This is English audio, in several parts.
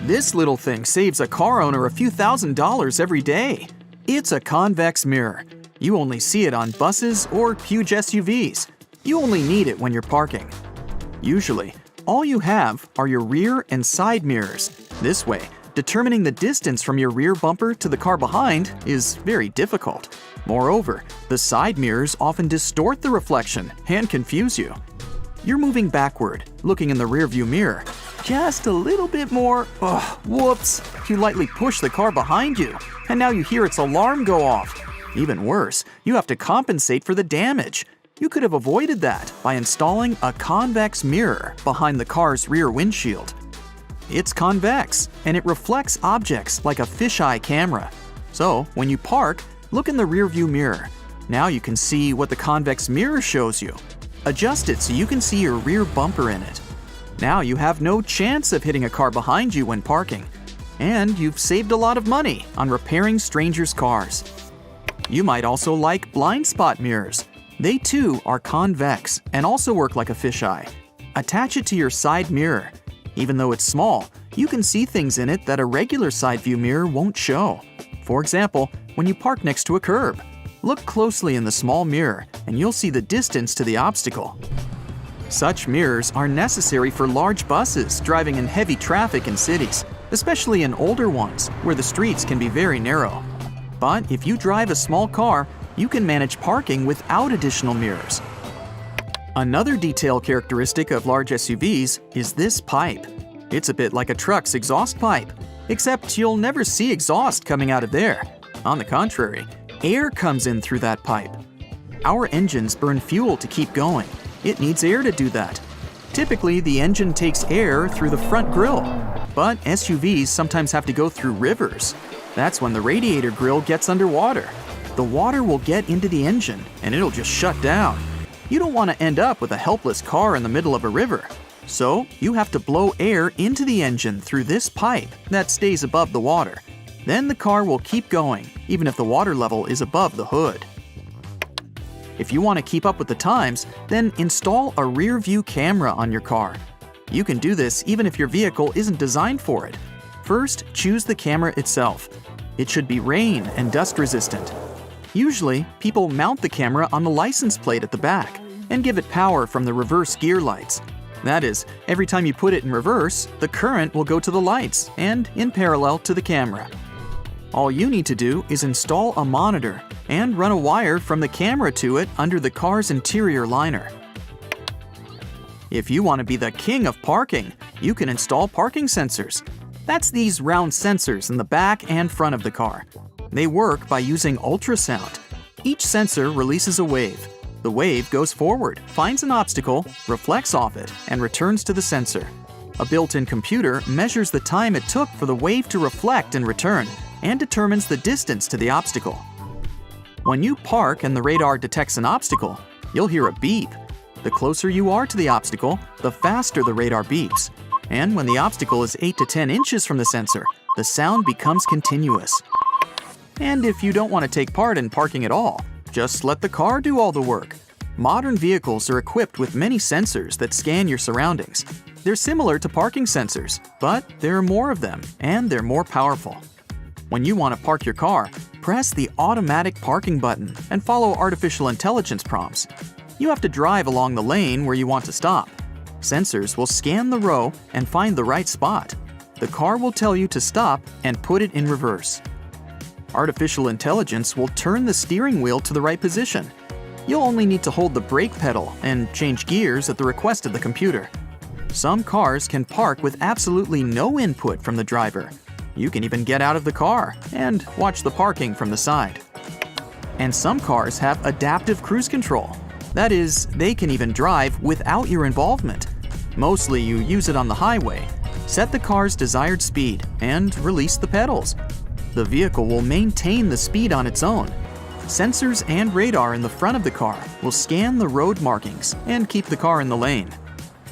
This little thing saves a car owner a few $1,000s every day. It's a convex mirror. You only see it on buses or huge SUVs. You only need it when you're parking. Usually, all you have are your rear and side mirrors. This way, determining the distance from your rear bumper to the car behind is very difficult. Moreover, the side mirrors often distort the reflection and confuse you. You're moving backward, looking in the rearview mirror. Just a little bit more. Whoops! You lightly push the car behind you, and now you hear its alarm go off. Even worse, you have to compensate for the damage. You could have avoided that by installing a convex mirror behind the car's rear windshield. It's convex, and it reflects objects like a fisheye camera. So, when you park, look in the rearview mirror. Now you can see what the convex mirror shows you. Adjust it so you can see your rear bumper in it. Now you have no chance of hitting a car behind you when parking. And you've saved a lot of money on repairing strangers' cars. You might also like blind spot mirrors. They too are convex and also work like a fisheye. Attach it to your side mirror. Even though it's small, you can see things in it that a regular side view mirror won't show. For example, when you park next to a curb, look closely in the small mirror and you'll see the distance to the obstacle. Such mirrors are necessary for large buses driving in heavy traffic in cities, especially in older ones where the streets can be very narrow. But if you drive a small car, you can manage parking without additional mirrors. Another detail characteristic of large SUVs is this pipe. It's a bit like a truck's exhaust pipe, except you'll never see exhaust coming out of there. On the contrary, air comes in through that pipe. Our engines burn fuel to keep going. It needs air to do that. Typically, the engine takes air through the front grille, but SUVs sometimes have to go through rivers. That's when the radiator grille gets underwater. The water will get into the engine and it'll just shut down. You don't want to end up with a helpless car in the middle of a river. So, you have to blow air into the engine through this pipe that stays above the water. Then the car will keep going, even if the water level is above the hood. If you want to keep up with the times, then install a rear view camera on your car. You can do this even if your vehicle isn't designed for it. First, choose the camera itself. It should be rain and dust resistant. Usually, people mount the camera on the license plate at the back and give it power from the reverse gear lights. That is, every time you put it in reverse, the current will go to the lights and in parallel to the camera. All you need to do is install a monitor and run a wire from the camera to it under the car's interior liner. If you want to be the king of parking, you can install parking sensors. That's these round sensors in the back and front of the car. They work by using ultrasound. Each sensor releases a wave. The wave goes forward, finds an obstacle, reflects off it, and returns to the sensor. A built-in computer measures the time it took for the wave to reflect and return, and determines the distance to the obstacle. When you park and the radar detects an obstacle, you'll hear a beep. The closer you are to the obstacle, the faster the radar beeps. And when the obstacle is 8 to 10 inches from the sensor, the sound becomes continuous. And if you don't want to take part in parking at all, just let the car do all the work. Modern vehicles are equipped with many sensors that scan your surroundings. They're similar to parking sensors, but there are more of them, and they're more powerful. When you want to park your car, press the automatic parking button and follow artificial intelligence prompts. You have to drive along the lane where you want to stop. Sensors will scan the row and find the right spot. The car will tell you to stop and put it in reverse. Artificial intelligence will turn the steering wheel to the right position. You'll only need to hold the brake pedal and change gears at the request of the computer. Some cars can park with absolutely no input from the driver. You can even get out of the car and watch the parking from the side. And some cars have adaptive cruise control. That is, they can even drive without your involvement. Mostly you use it on the highway. Set the car's desired speed and release the pedals. The vehicle will maintain the speed on its own. Sensors and radar in the front of the car will scan the road markings and keep the car in the lane.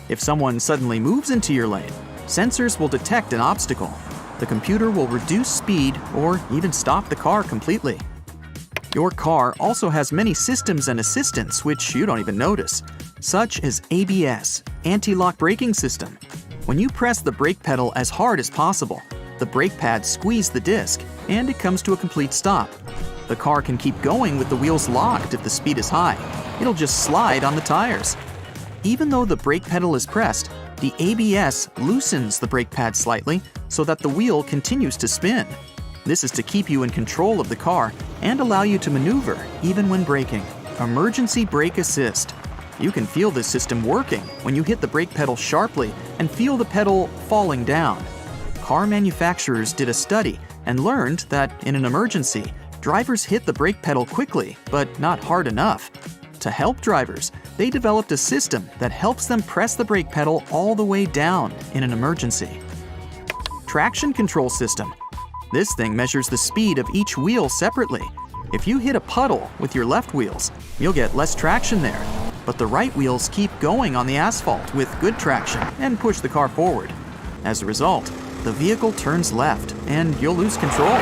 If someone suddenly moves into your lane, sensors will detect an obstacle. The computer will reduce speed or even stop the car completely. Your car also has many systems and assistants which you don't even notice, such as ABS, anti-lock braking system. When you press the brake pedal as hard as possible, the brake pads squeeze the disc, and it comes to a complete stop. The car can keep going with the wheels locked if the speed is high. It'll just slide on the tires. Even though the brake pedal is pressed, the ABS loosens the brake pad slightly so that the wheel continues to spin. This is to keep you in control of the car and allow you to maneuver even when braking. Emergency brake assist. You can feel this system working when you hit the brake pedal sharply and feel the pedal falling down. Car manufacturers did a study and learned that in an emergency, drivers hit the brake pedal quickly, but not hard enough. To help drivers, they developed a system that helps them press the brake pedal all the way down in an emergency. Traction control system. This thing measures the speed of each wheel separately. If you hit a puddle with your left wheels, you'll get less traction there. But the right wheels keep going on the asphalt with good traction and push the car forward. As a result, the vehicle turns left and you'll lose control.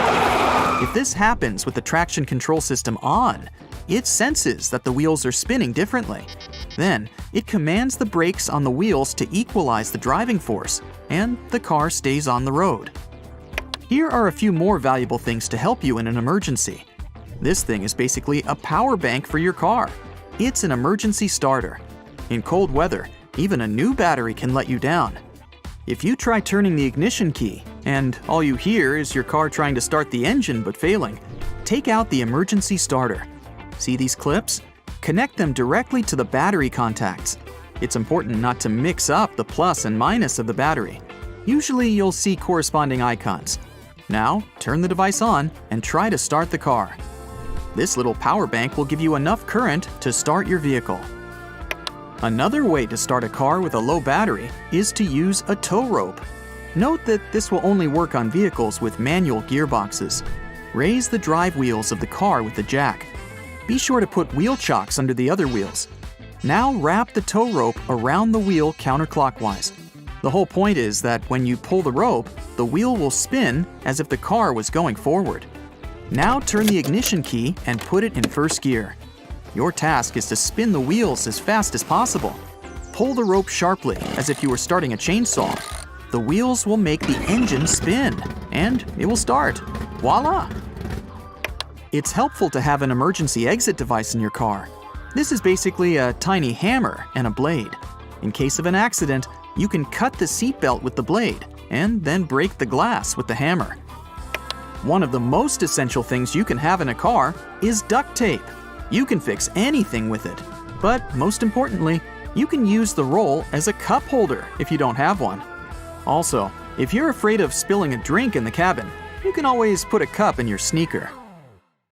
If this happens with the traction control system on, it senses that the wheels are spinning differently. Then, it commands the brakes on the wheels to equalize the driving force, and the car stays on the road. Here are a few more valuable things to help you in an emergency. This thing is basically a power bank for your car. It's an emergency starter. In cold weather, even a new battery can let you down. If you try turning the ignition key, and all you hear is your car trying to start the engine but failing, take out the emergency starter. See these clips? Connect them directly to the battery contacts. It's important not to mix up the plus and minus of the battery. Usually you'll see corresponding icons. Now, turn the device on and try to start the car. This little power bank will give you enough current to start your vehicle. Another way to start a car with a low battery is to use a tow rope. Note that this will only work on vehicles with manual gearboxes. Raise the drive wheels of the car with the jack. Be sure to put wheel chocks under the other wheels. Now wrap the tow rope around the wheel counterclockwise. The whole point is that when you pull the rope, the wheel will spin as if the car was going forward. Now turn the ignition key and put it in first gear. Your task is to spin the wheels as fast as possible. Pull the rope sharply as if you were starting a chainsaw. The wheels will make the engine spin, and it will start. Voila! It's helpful to have an emergency exit device in your car. This is basically a tiny hammer and a blade. In case of an accident, you can cut the seatbelt with the blade and then break the glass with the hammer. One of the most essential things you can have in a car is duct tape. You can fix anything with it. But most importantly, you can use the roll as a cup holder if you don't have one. Also, if you're afraid of spilling a drink in the cabin, you can always put a cup in your sneaker.